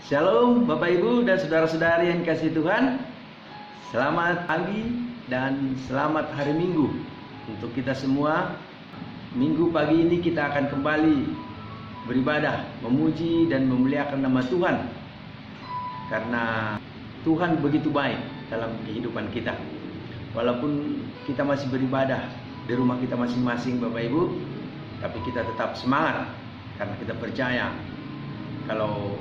Shalom Bapak Ibu dan saudara-saudari yang kasih Tuhan. Selamat pagi dan selamat hari Minggu untuk kita semua. Minggu pagi ini kita akan kembali beribadah, memuji dan memuliakan nama Tuhan. Karena Tuhan begitu baik dalam kehidupan kita. Walaupun kita masih beribadah di rumah kita masing-masing Bapak Ibu, tapi kita tetap semangat karena kita percaya kalau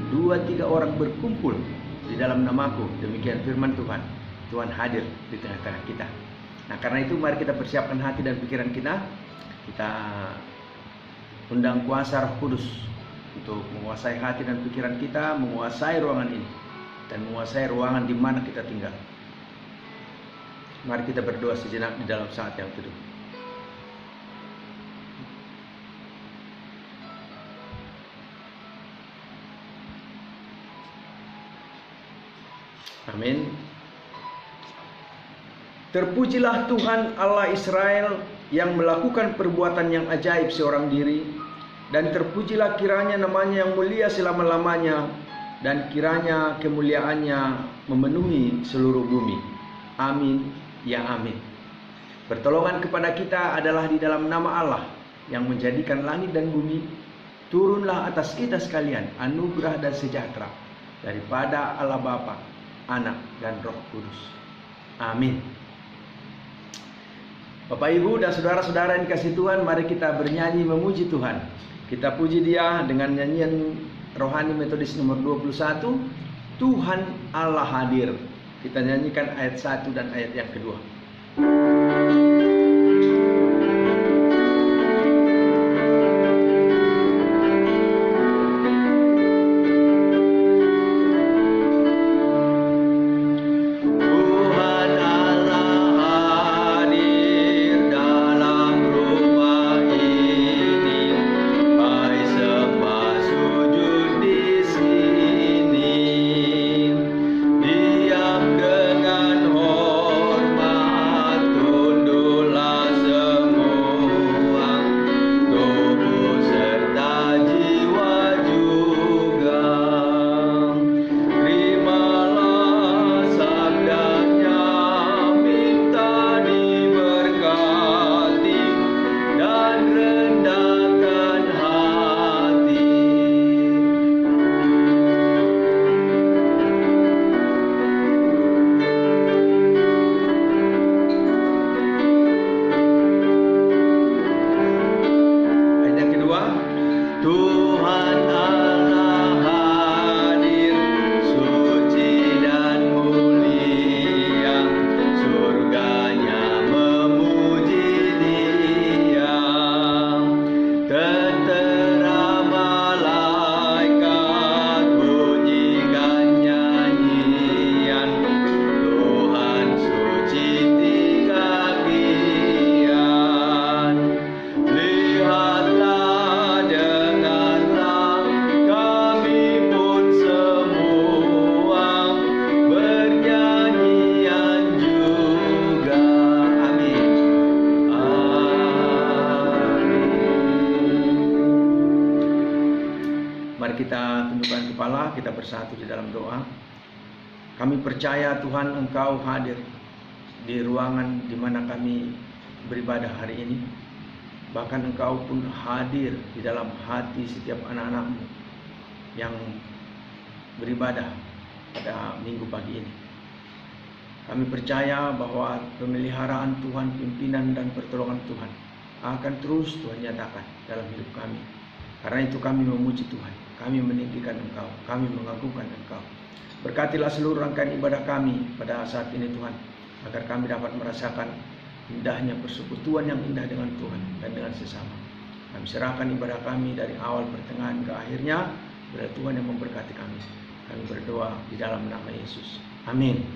2-3 orang berkumpul di dalam namaku, demikian firman Tuhan, Tuhan hadir di tengah-tengah kita. Nah, karena itu mari kita persiapkan hati dan pikiran kita. Kita undang kuasa Roh Kudus untuk menguasai hati dan pikiran kita, menguasai ruangan ini dan menguasai ruangan di mana kita tinggal. Mari kita berdoa sejenak di dalam saat yang teduh. Amin. Terpujilah Tuhan Allah Israel yang melakukan perbuatan yang ajaib seorang diri, dan terpujilah kiranya namanya yang mulia selama-lamanya, dan kiranya kemuliaannya memenuhi seluruh bumi. Amin, ya amin. Pertolongan kepada kita adalah di dalam nama Allah yang menjadikan langit dan bumi. Turunlah atas kita sekalian anugerah dan sejahtera daripada Allah Bapa, Anak dan Roh Kudus. Amin. Bapak Ibu dan saudara-saudara yang kasih Tuhan, mari kita bernyanyi memuji Tuhan. Kita puji Dia dengan nyanyian rohani metodis nomor 21, Tuhan Allah hadir. Kita nyanyikan ayat 1 dan ayat yang kedua. Kita tundukkan kepala, kita bersatu di dalam doa. Kami percaya Tuhan Engkau hadir di ruangan di mana kami beribadah hari ini. Bahkan Engkau pun hadir di dalam hati setiap anak-anak-Mu yang beribadah pada minggu pagi ini. Kami percaya bahwa pemeliharaan Tuhan, pimpinan dan pertolongan Tuhan akan terus Tuhan nyatakan dalam hidup kami. Karena itu kami memuji Tuhan, kami meninggikan Engkau, kami mengagungkan Engkau. Berkatilah seluruh rangkaian ibadah kami pada saat ini Tuhan, agar kami dapat merasakan indahnya persekutuan yang indah dengan Tuhan dan dengan sesama. Kami serahkan ibadah kami dari awal, pertengahan ke akhirnya kepada Tuhan yang memberkati kami. Kami berdoa di dalam nama Yesus. Amin.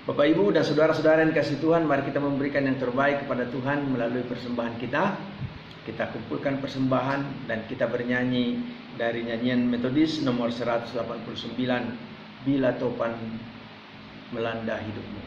Bapak Ibu dan saudara-saudara yang kasih Tuhan, mari kita memberikan yang terbaik kepada Tuhan melalui persembahan kita. Kita kumpulkan persembahan dan kita bernyanyi dari nyanyian metodis nomor 189, Bila Topan Melanda Hidupmu.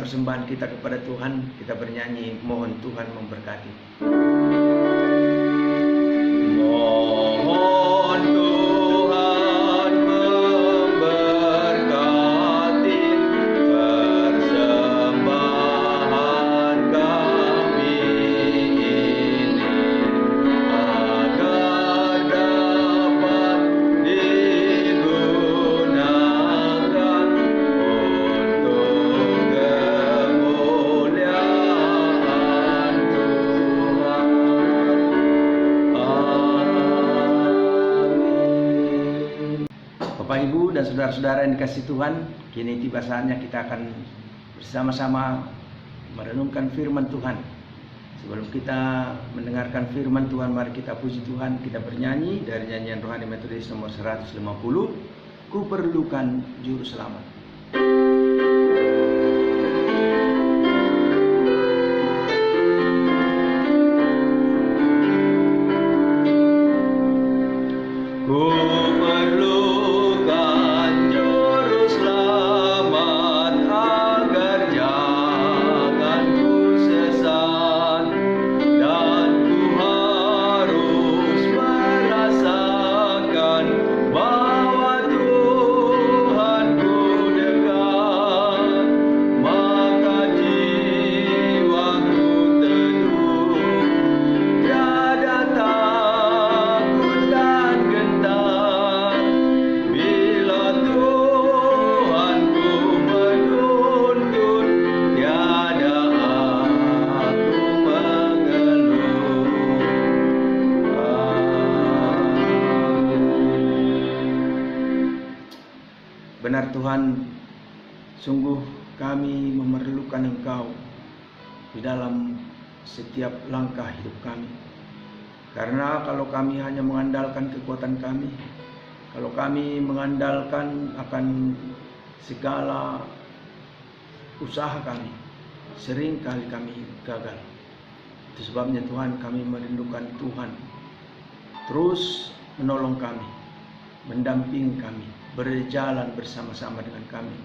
persembahan kita kepada Tuhan, kita bernyanyi, mohon Tuhan memberkati. Mohon Tuhan memberkati persembahan kami ini, agar dapat digunakan untuk kemuliaan Tuhan. Bapak, Ibu, dan saudara-saudara yang dikasihi Tuhan, kini tiba saatnya kita akan bersama-sama merenungkan firman Tuhan. Sebelum kita mendengarkan firman Tuhan, mari kita puji Tuhan, kita bernyanyi dari nyanyian rohani metodis nomor 150, Ku Perlukan Juru Selamat. Ku perlukan juru selamat agar jangan ku sesat, dan ku harus merasakan bahwa Tuhanku dekat, maka jiwaku teduh, tiada takut dan gentar bila Tuhanku menuntun, tiada aku mengeluh. Benar Tuhan, sungguh kami memerlukan Engkau di dalam setiap langkah hidup kami. Karena kalau kami hanya mengandalkan kekuatan kami, kalau kami mengandalkan akan segala usaha kami, seringkali kami gagal. Itu sebabnya Tuhan, kami merindukan Tuhan terus menolong kami, mendampingi kami, berjalan bersama-sama dengan kami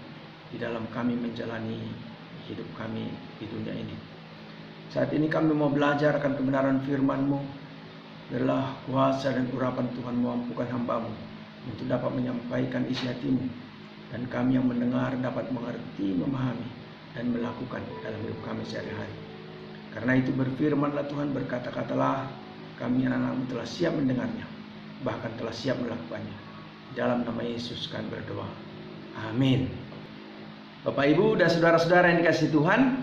di dalam kami menjalani hidup kami di dunia ini. Saat ini kami mau belajar akan kebenaran firman-Mu. Biarlah kuasa dan urapan Tuhan memampukan hamba-Mu untuk dapat menyampaikan isi hati-Mu, dan kami yang mendengar dapat mengerti, memahami, dan melakukan dalam hidup kami sehari-hari. Karena itu berfirmanlah Tuhan, berkata-katalah, kami anak-anak-Mu telah siap mendengarnya, bahkan telah siap melakukannya. Dalam nama Yesus kami berdoa. Amin. Bapak, Ibu, dan saudara-saudara yang dikasihi Tuhan,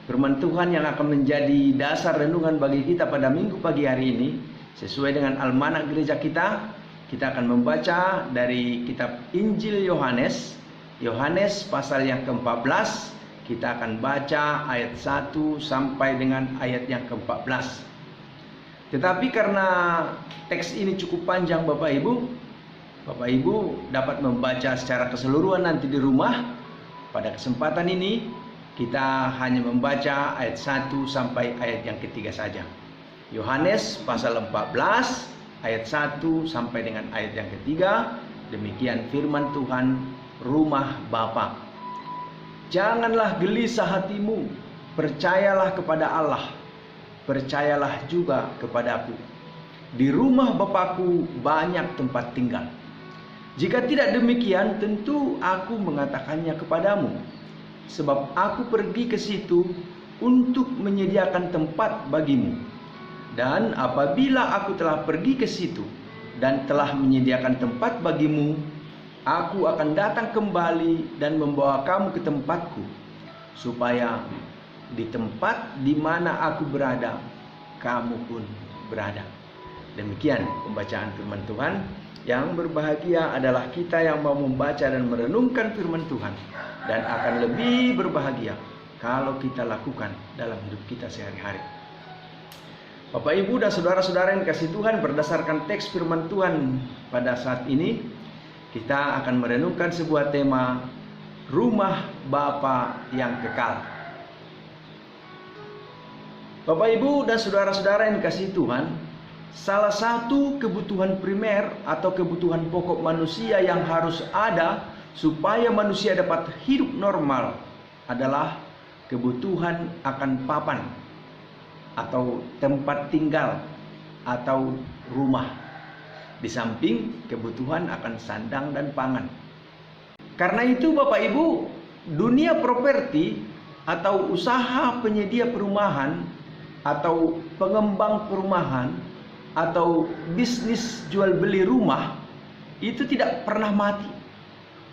firman Tuhan yang akan menjadi dasar renungan bagi kita pada minggu pagi hari ini, sesuai dengan almanak gereja kita akan membaca dari kitab Injil Yohanes, Yohanes pasal yang ke-14. Kita akan baca ayat 1 sampai dengan ayat yang ke-14. Tetapi karena teks ini cukup panjang, Bapak Ibu dapat membaca secara keseluruhan nanti di rumah. Pada kesempatan ini kita hanya membaca ayat 1 sampai ayat yang ketiga saja. Yohanes pasal 14 ayat 1 sampai dengan ayat yang ketiga. Demikian firman Tuhan, rumah Bapa. Janganlah gelisah hatimu, percayalah kepada Allah, percayalah juga kepadaku. Di rumah Bapakku banyak tempat tinggal. Jika tidak demikian, tentu aku mengatakannya kepadamu. Sebab aku pergi ke situ untuk menyediakan tempat bagimu. Dan apabila aku telah pergi ke situ dan telah menyediakan tempat bagimu, aku akan datang kembali dan membawa kamu ke tempatku, supaya di tempat di mana aku berada, kamu pun berada. Demikian pembacaan firman Tuhan. Yang berbahagia adalah kita yang mau membaca dan merenungkan firman Tuhan, dan akan lebih berbahagia kalau kita lakukan dalam hidup kita sehari-hari. Bapak, Ibu, dan saudara-saudara yang dikasihi Tuhan, berdasarkan teks firman Tuhan pada saat ini, kita akan merenungkan sebuah tema, rumah Bapa yang kekal. Bapak, Ibu, dan saudara-saudara yang dikasihi Tuhan, salah satu kebutuhan primer atau kebutuhan pokok manusia yang harus ada supaya manusia dapat hidup normal adalah kebutuhan akan papan atau tempat tinggal atau rumah, di samping kebutuhan akan sandang dan pangan. Karena itu Bapak Ibu, dunia properti atau usaha penyedia perumahan atau pengembang perumahan atau bisnis jual beli rumah itu tidak pernah mati,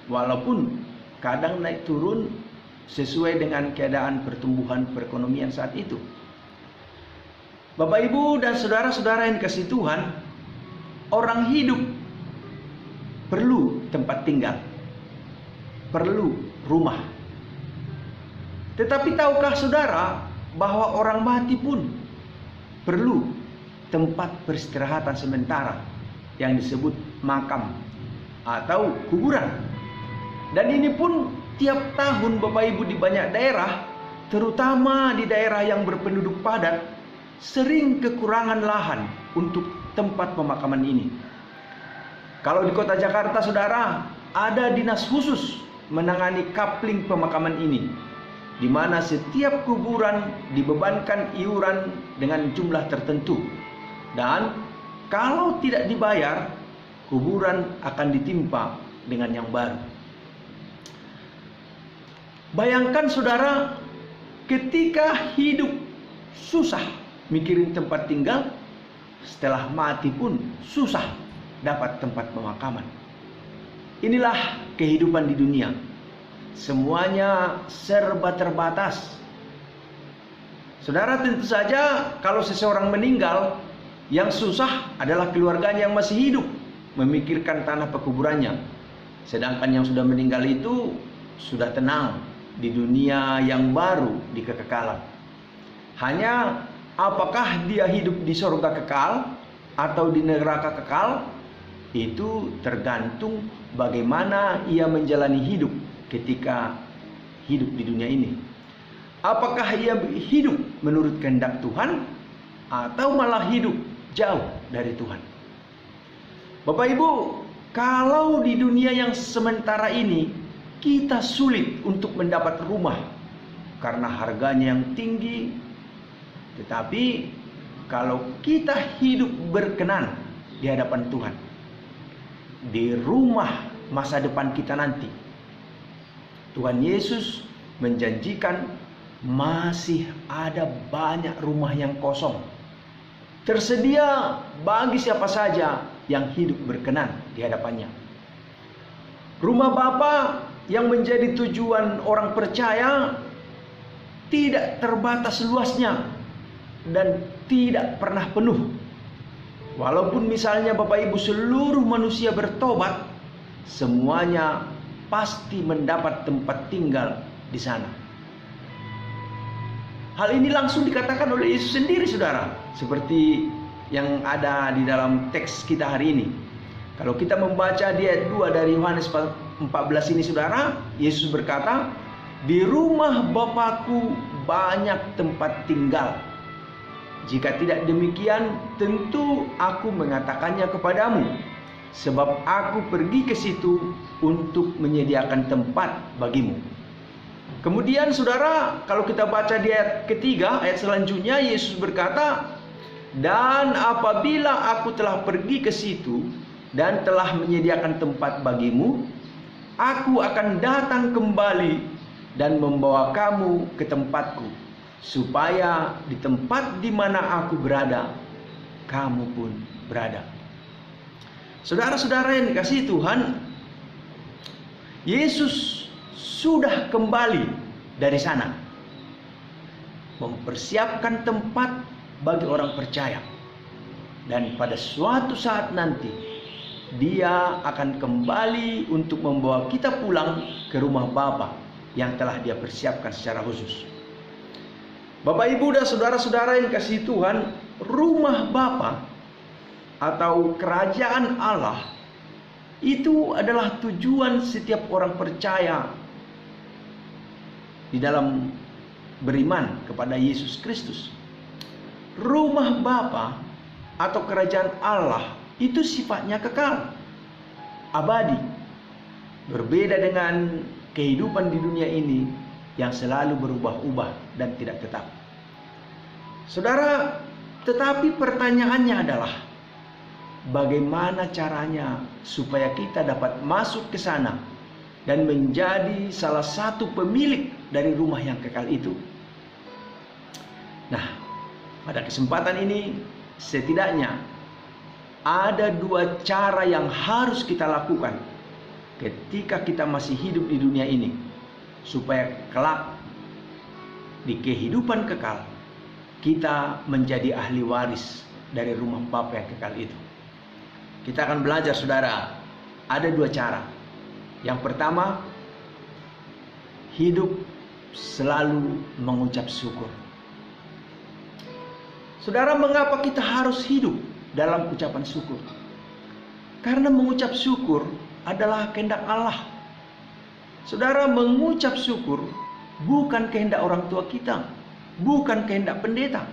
walaupun kadang naik turun sesuai dengan keadaan pertumbuhan perekonomian saat itu. Bapak Ibu dan saudara-saudara yang dikasihi Tuhan, orang hidup perlu tempat tinggal, perlu rumah. Tetapi tahukah saudara bahwa orang mati pun perlu tempat peristirahatan sementara yang disebut makam atau kuburan. Dan ini pun tiap tahun Bapak Ibu di banyak daerah, terutama di daerah yang berpenduduk padat, sering kekurangan lahan untuk tempat pemakaman ini. Kalau di kota Jakarta saudara, ada dinas khusus menangani kapling pemakaman ini, di mana setiap kuburan dibebankan iuran dengan jumlah tertentu. Dan kalau tidak dibayar, kuburan akan ditimpa dengan yang baru. Bayangkan saudara, ketika hidup susah mikirin tempat tinggal, setelah mati pun susah dapat tempat pemakaman. Inilah kehidupan di dunia. Semuanya serba terbatas. Saudara, tentu saja kalau seseorang meninggal, yang susah adalah keluarganya yang masih hidup memikirkan tanah pekuburannya. Sedangkan yang sudah meninggal itu sudah tenang di dunia yang baru, di kekekalan. Hanya apakah dia hidup di surga kekal atau di neraka kekal, itu tergantung bagaimana ia menjalani hidup ketika hidup di dunia ini. Apakah ia hidup menurut kehendak Tuhan atau malah hidup jauh dari Tuhan? Bapak Ibu, kalau di dunia yang sementara ini kita sulit untuk mendapat rumah karena harganya yang tinggi, tetapi kalau kita hidup berkenan di hadapan Tuhan, di rumah masa depan kita nanti, Tuhan Yesus menjanjikan masih ada banyak rumah yang kosong, tersedia bagi siapa saja yang hidup berkenan di hadapannya. Rumah Bapa yang menjadi tujuan orang percaya tidak terbatas luasnya dan tidak pernah penuh. Walaupun misalnya Bapak Ibu seluruh manusia bertobat, semuanya pasti mendapat tempat tinggal di sana. Hal ini langsung dikatakan oleh Yesus sendiri saudara, seperti yang ada di dalam teks kita hari ini. Kalau kita membaca di ayat 2 dari Yohanes 14 ini saudara, Yesus berkata, "Di rumah Bapakku banyak tempat tinggal. Jika tidak demikian, tentu aku mengatakannya kepadamu, sebab aku pergi ke situ untuk menyediakan tempat bagimu." Kemudian saudara, kalau kita baca di ayat ketiga, ayat selanjutnya, Yesus berkata, "Dan apabila aku telah pergi ke situ dan telah menyediakan tempat bagimu, aku akan datang kembali dan membawa kamu ke tempatku, supaya di tempat di mana aku berada, kamu pun berada." Saudara-saudara yang dikasihi Tuhan, Yesus sudah kembali dari sana, mempersiapkan tempat bagi orang percaya. Dan pada suatu saat nanti, Dia akan kembali untuk membawa kita pulang ke rumah Bapa yang telah Dia persiapkan secara khusus. Bapak, Ibu, dan saudara-saudara yang dikasihi Tuhan, rumah Bapa atau kerajaan Allah itu adalah tujuan setiap orang percaya di dalam beriman kepada Yesus Kristus. Rumah Bapa atau kerajaan Allah itu sifatnya kekal, abadi. Berbeda dengan kehidupan di dunia ini yang selalu berubah-ubah dan tidak tetap. Saudara, tetapi pertanyaannya adalah bagaimana caranya supaya kita dapat masuk ke sana dan menjadi salah satu pemilik dari rumah yang kekal itu? Nah, pada kesempatan ini setidaknya ada dua cara yang harus kita lakukan ketika kita masih hidup di dunia ini, supaya kelak di kehidupan kekal kita menjadi ahli waris dari rumah Bapa yang kekal itu. Kita akan belajar, saudara, ada dua cara. Yang pertama, hidup selalu mengucap syukur. Saudara, mengapa kita harus hidup dalam ucapan syukur? Karena mengucap syukur adalah kehendak Allah. Saudara, mengucap syukur bukan kehendak orang tua kita, bukan kehendak pendeta,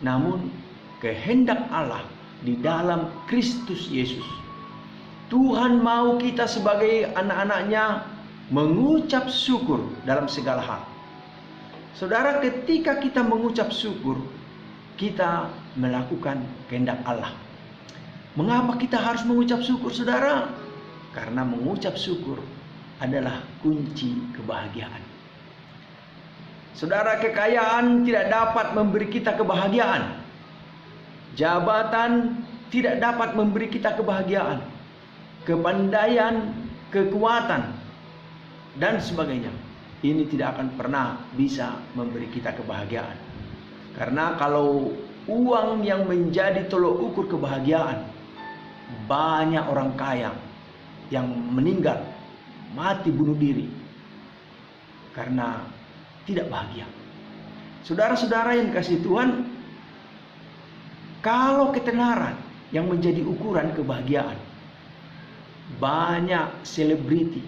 namun kehendak Allah di dalam Kristus Yesus. Tuhan mau kita sebagai anak-anaknya mengucap syukur dalam segala hal. Saudara, ketika kita mengucap syukur, kita melakukan kehendak Allah. Mengapa kita harus mengucap syukur, saudara? Karena mengucap syukur adalah kunci kebahagiaan. Saudara, kekayaan tidak dapat memberi kita kebahagiaan. Jabatan tidak dapat memberi kita kebahagiaan. Kepandaian, kekuatan, dan sebagainya, ini tidak akan pernah bisa memberi kita kebahagiaan. Karena kalau uang yang menjadi tolok ukur kebahagiaan, banyak orang kaya yang meninggal, mati bunuh diri karena tidak bahagia. Saudara-saudara yang kasih Tuhan, kalau ketenaran yang menjadi ukuran kebahagiaan, banyak selebriti,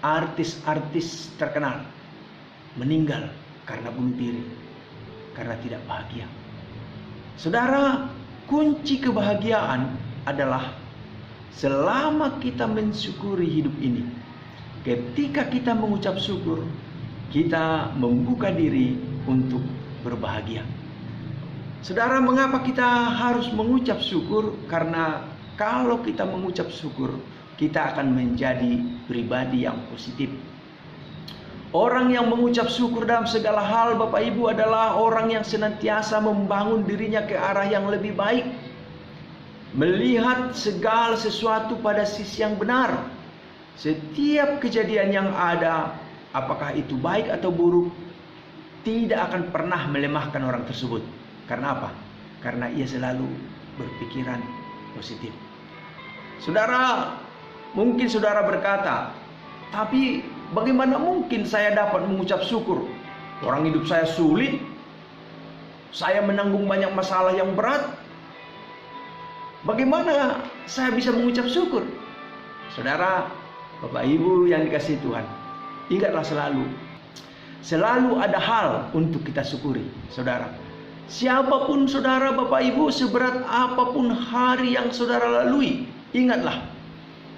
artis-artis terkenal meninggal karena bunuh diri, karena tidak bahagia. Saudara, kunci kebahagiaan adalah selama kita mensyukuri hidup ini. Ketika kita mengucap syukur, kita membuka diri untuk berbahagia. Saudara, mengapa kita harus mengucap syukur? Karena kalau kita mengucap syukur, kita akan menjadi pribadi yang positif. Orang yang mengucap syukur dalam segala hal, Bapak Ibu, adalah orang yang senantiasa membangun dirinya ke arah yang lebih baik, melihat segala sesuatu pada sisi yang benar. Setiap kejadian yang ada, apakah itu baik atau buruk, tidak akan pernah melemahkan orang tersebut. Karena apa? Karena ia selalu berpikiran positif. Saudara, mungkin saudara berkata, tapi bagaimana mungkin saya dapat mengucap syukur? Orang hidup saya sulit, saya menanggung banyak masalah yang berat. Bagaimana saya bisa mengucap syukur? Saudara, Bapak Ibu yang dikasihi Tuhan, ingatlah selalu ada hal untuk kita syukuri. Saudara, siapapun saudara, Bapak Ibu, seberat apapun hari yang saudara lalui, ingatlah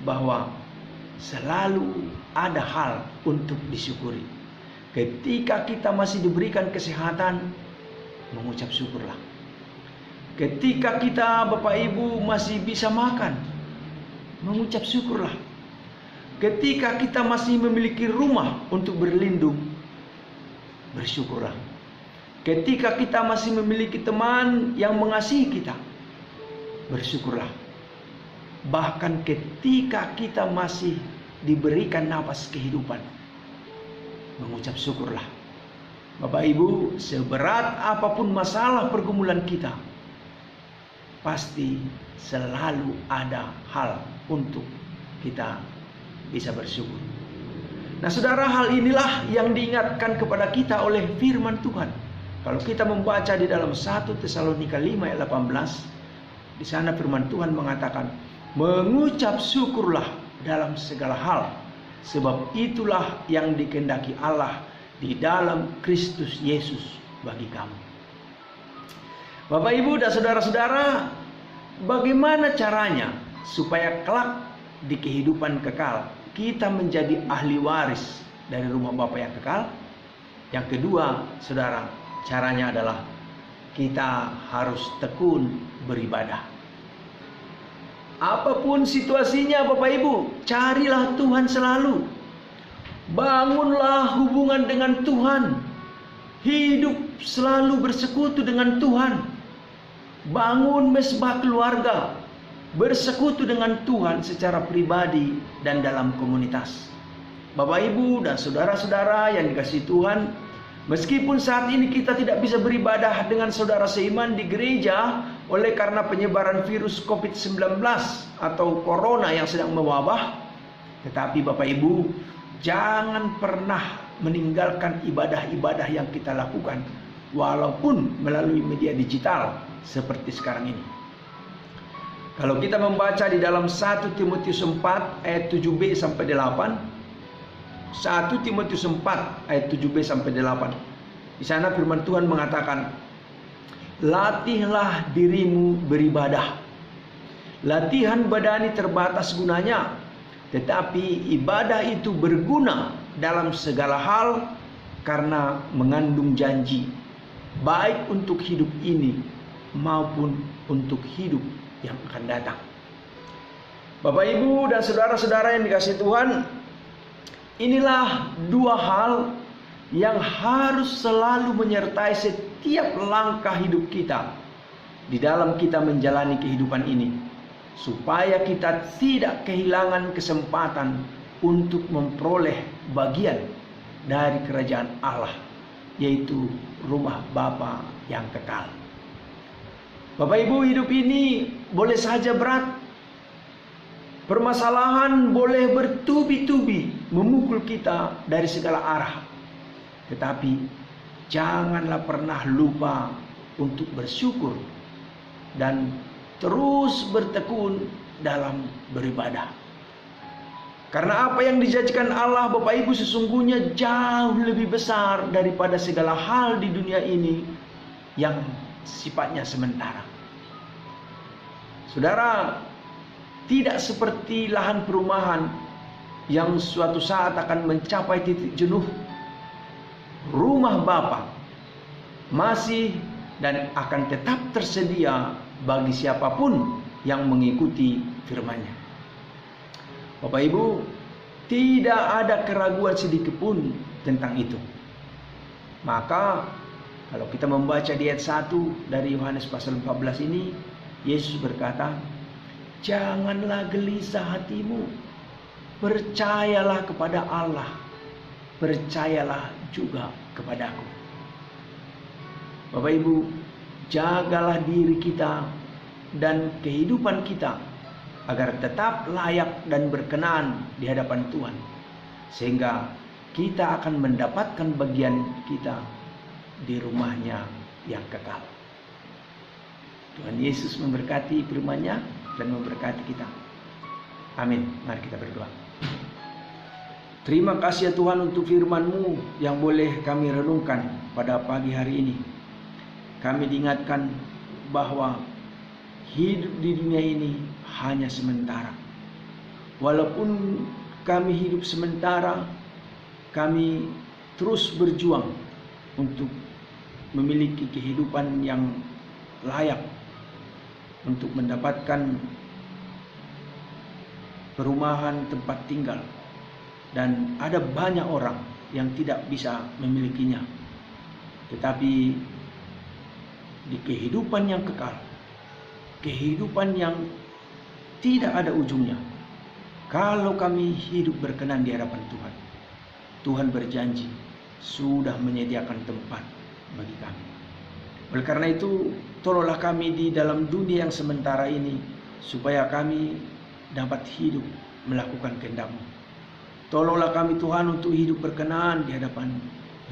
bahwa selalu ada hal untuk disyukuri. Ketika kita masih diberikan kesehatan, mengucap syukurlah. Ketika kita, Bapak Ibu, masih bisa makan, mengucap syukurlah. Ketika kita masih memiliki rumah untuk berlindung, bersyukurlah. Ketika kita masih memiliki teman yang mengasihi kita, bersyukurlah. Bahkan ketika kita masih diberikan nafas kehidupan, mengucap syukurlah. Bapak Ibu, seberat apapun masalah pergumulan kita, pasti selalu ada hal untuk kita bisa bersyukur. Nah, saudara, hal inilah yang diingatkan kepada kita oleh firman Tuhan. Kalau kita membaca di dalam 1 Tesalonika 5 ayat 18, di sana firman Tuhan mengatakan, mengucap syukurlah dalam segala hal, sebab itulah yang dikehendaki Allah di dalam Kristus Yesus bagi kamu. Bapak Ibu dan saudara-saudara, bagaimana caranya supaya kelak di kehidupan kekal kita menjadi ahli waris dari rumah Bapa yang kekal? Yang kedua, saudara, caranya adalah kita harus tekun beribadah. Apapun situasinya Bapak Ibu, carilah Tuhan selalu. Bangunlah hubungan dengan Tuhan. Hidup selalu bersekutu dengan Tuhan. Bangun mesbah keluarga. Bersekutu dengan Tuhan secara pribadi dan dalam komunitas. Bapak Ibu dan saudara-saudara yang dikasihi Tuhan, meskipun saat ini kita tidak bisa beribadah dengan saudara seiman di gereja oleh karena penyebaran virus COVID-19 atau corona yang sedang mewabah, tetapi Bapak Ibu, jangan pernah meninggalkan ibadah-ibadah yang kita lakukan walaupun melalui media digital seperti sekarang ini. Kalau kita membaca di dalam 1 Timotius 4 ayat 7b sampai 8, 1 Timotius 4 ayat 7b sampai 8. Di sana firman Tuhan mengatakan, latihlah dirimu beribadah. Latihan badani terbatas gunanya, tetapi ibadah itu berguna dalam segala hal karena mengandung janji, baik untuk hidup ini maupun untuk hidup yang akan datang. Bapak Ibu dan saudara-saudara yang dikasihi Tuhan, inilah dua hal yang harus selalu menyertai setiap langkah hidup kita di dalam kita menjalani kehidupan ini, supaya kita tidak kehilangan kesempatan untuk memperoleh bagian dari kerajaan Allah, yaitu rumah Bapa yang kekal. Bapak Ibu, hidup ini boleh saja berat. Permasalahan boleh bertubi-tubi memukul kita dari segala arah. Tetapi janganlah pernah lupa untuk bersyukur dan terus bertekun dalam beribadah. Karena apa yang dijanjikan Allah Bapak Ibu sesungguhnya jauh lebih besar daripada segala hal di dunia ini yang sifatnya sementara. Saudara, tidak seperti lahan perumahan yang suatu saat akan mencapai titik jenuh. Rumah Bapa masih dan akan tetap tersedia bagi siapapun yang mengikuti firman-Nya. Bapak Ibu, tidak ada keraguan sedikit pun tentang itu. Maka kalau kita membaca di ayat 1 dari Yohanes pasal 14 ini, Yesus berkata, janganlah gelisah hatimu, percayalah kepada Allah, percayalah juga kepadaku. Bapak Ibu, jagalah diri kita dan kehidupan kita agar tetap layak dan berkenan di hadapan Tuhan, sehingga kita akan mendapatkan bagian kita di rumah-Nya yang kekal. Tuhan Yesus memberkati firman-Nya dan memberkati kita. Amin. Mari kita berdoa. Terima kasih ya Tuhan untuk firman-Mu yang boleh kami renungkan pada pagi hari ini. Kami diingatkan bahwa hidup di dunia ini hanya sementara. Walaupun kami hidup sementara, kami terus berjuang untuk memiliki kehidupan yang layak, untuk mendapatkan perumahan tempat tinggal. Dan ada banyak orang yang tidak bisa memilikinya. Tetapi di kehidupan yang kekal, kehidupan yang tidak ada ujungnya, kalau kami hidup berkenan di hadapan Tuhan, Tuhan berjanji sudah menyediakan tempat bagi kami. Oleh karena itu, tolonglah kami di dalam dunia yang sementara ini, supaya kami dapat hidup melakukan kehendak-Mu. Tolonglah kami Tuhan untuk hidup berkenan di hadapan-Mu,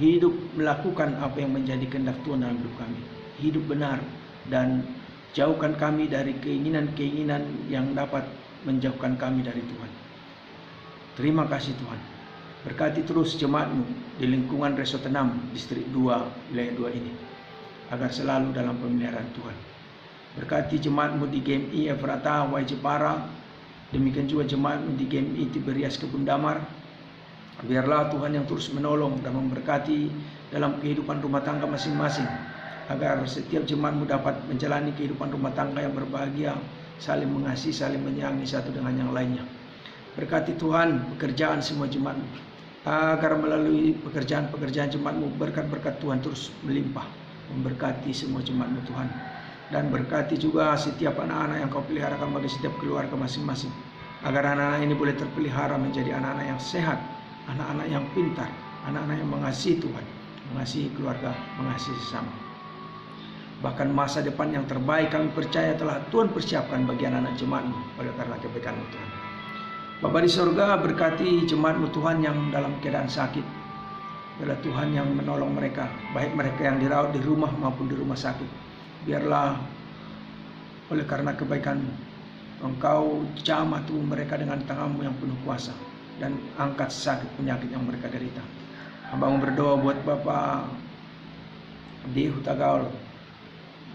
hidup melakukan apa yang menjadi kehendak Tuhan dalam hidup kami, hidup benar, dan jauhkan kami dari keinginan-keinginan yang dapat menjauhkan kami dari Tuhan. Terima kasih Tuhan. Berkati terus jemaat-Mu di lingkungan Resort 6 Distrik 2 Wilayah 2 ini, agar selalu dalam pemeliharaan Tuhan. Berkati jemaat-Mu di GMI Efrata Wai Jepara, demikian juga jemaat-Mu di GMI Tiberias Kebun Damar. Biarlah Tuhan yang terus menolong dan memberkati dalam kehidupan rumah tangga masing-masing, agar setiap jemaat-Mu dapat menjalani kehidupan rumah tangga yang berbahagia, saling mengasihi, saling menyayangi satu dengan yang lainnya. Berkati Tuhan pekerjaan semua jemaat-Mu, agar melalui pekerjaan-pekerjaan jemaat-Mu berkat-berkat Tuhan terus melimpah. Memberkati semua jemaat-Mu Tuhan, dan berkati juga setiap anak-anak yang Kau peliharakan bagi setiap keluarga masing-masing, agar anak-anak ini boleh terpelihara menjadi anak-anak yang sehat, anak-anak yang pintar, anak-anak yang mengasihi Tuhan, mengasihi keluarga, mengasihi sesama. Bahkan masa depan yang terbaik kami percaya telah Tuhan persiapkan bagi anak-anak jemaat-Mu oleh karena kebaikan-Mu Tuhan. Bapa di surga, berkati jemaat-Mu Tuhan yang dalam keadaan sakit. Biarlah Tuhan yang menolong mereka, baik mereka yang dirawat di rumah maupun di rumah sakit. Biarlah oleh karena kebaikan-Mu, Engkau jamah tubuh mereka dengan tangan-Mu yang penuh kuasa, dan angkat sakit penyakit yang mereka derita. Hamba berdoa buat Bapak di Hutagaul,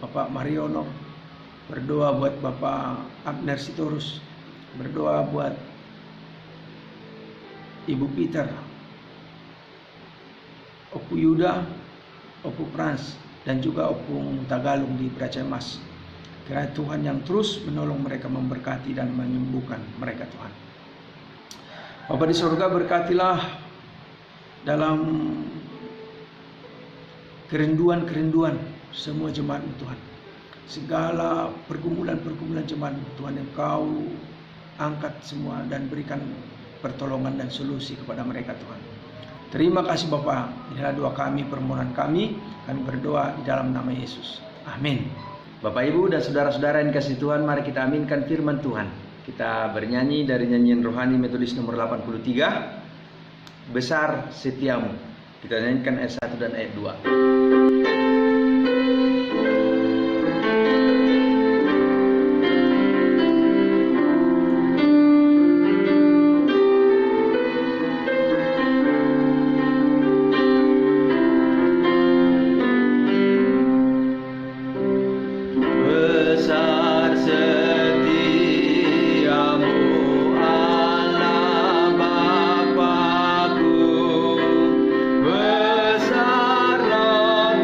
Bapak Mariono, berdoa buat Bapak Abner Sitorus, berdoa buat Ibu Peter, Opu Yuda, Opu Frans, dan juga Opu Tagalung di Braca Emas. Kiranya Tuhan yang terus menolong mereka, memberkati dan menyembuhkan mereka Tuhan. Bapa di surga, berkatilah dalam kerinduan-kerinduan semua jemaat-Mu Tuhan. Segala pergumulan-pergumulan jemaat-Mu Tuhan, yang Kau angkat semua dan berikan pertolongan dan solusi kepada mereka Tuhan. Terima kasih Bapa. Inilah doa kami, permohonan kami berdoa di dalam nama Yesus. Amin. Bapak, Ibu, dan saudara-saudara yang dikasihi Tuhan, mari kita aminkan firman Tuhan. Kita bernyanyi dari nyanyian rohani Metodis nomor 83, Besar Setiamu. Kita nyanyikan ayat 1 dan ayat 2. Besarlah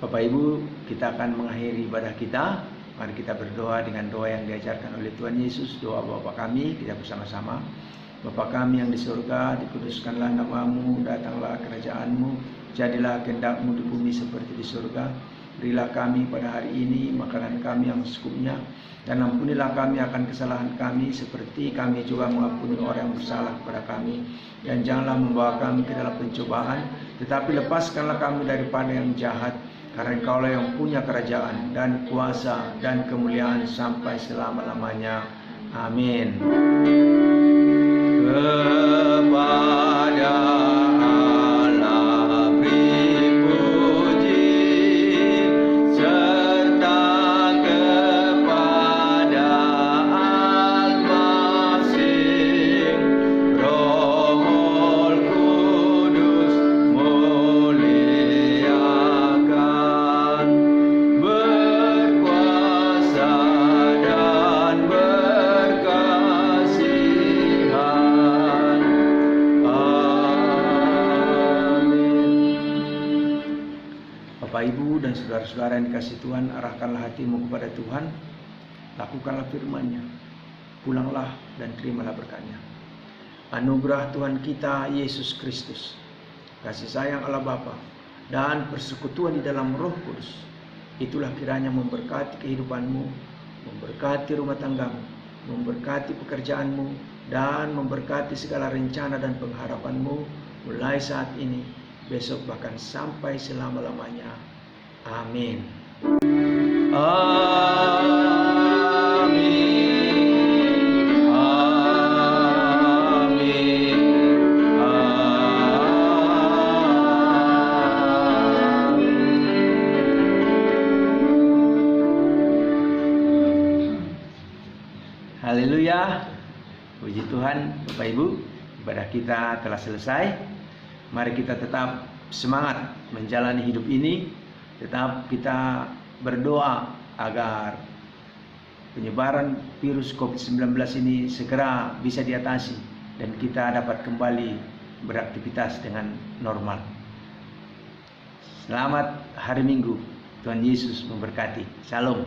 Bapak Ibu, kita akan mengakhiri ibadah kita. Mari kita berdoa dengan doa yang diajarkan oleh Tuhan Yesus. Doa Bapa kami, kita bersama-sama. Bapa kami yang di surga, dikuduskanlah namamu, datanglah kerajaan-Mu, jadilah kehendak-Mu di bumi seperti di surga. Berilah kami pada hari ini makanan kami yang secukupnya, dan ampunilah kami akan kesalahan kami seperti kami juga mengampuni orang yang bersalah kepada kami. Dan janganlah membawa kami ke dalam pencobaan, tetapi lepaskanlah kami daripada yang jahat. Karena Engkaulah yang punya kerajaan dan kuasa dan kemuliaan sampai selama-lamanya. Amin. Kepada Allah beri puji, serta kepada Al-Masih, Roh Kudus muliakan, berkuasa dan berkasihan. Bapak, Ibu, dan saudara-saudara yang dikasihi Tuhan, arahkanlah hatimu kepada Tuhan, lakukanlah firman-Nya, pulanglah dan terimalah berkat-Nya. Anugerah Tuhan kita Yesus Kristus, kasih sayang Allah Bapa, dan persekutuan di dalam Roh Kudus, itulah kiranya memberkati kehidupanmu, memberkati rumah tanggamu, memberkati pekerjaanmu, dan memberkati segala rencana dan pengharapanmu mulai saat ini, besok, bahkan sampai selama-lamanya. Amin. Amin. Amin. Haleluya. Puji Tuhan. Bapak Ibu, ibadah kita telah selesai. Mari kita tetap semangat menjalani hidup ini. Tetap kita berdoa agar penyebaran virus COVID-19 ini segera bisa diatasi dan kita dapat kembali beraktivitas dengan normal. Selamat hari Minggu. Tuhan Yesus memberkati. Shalom.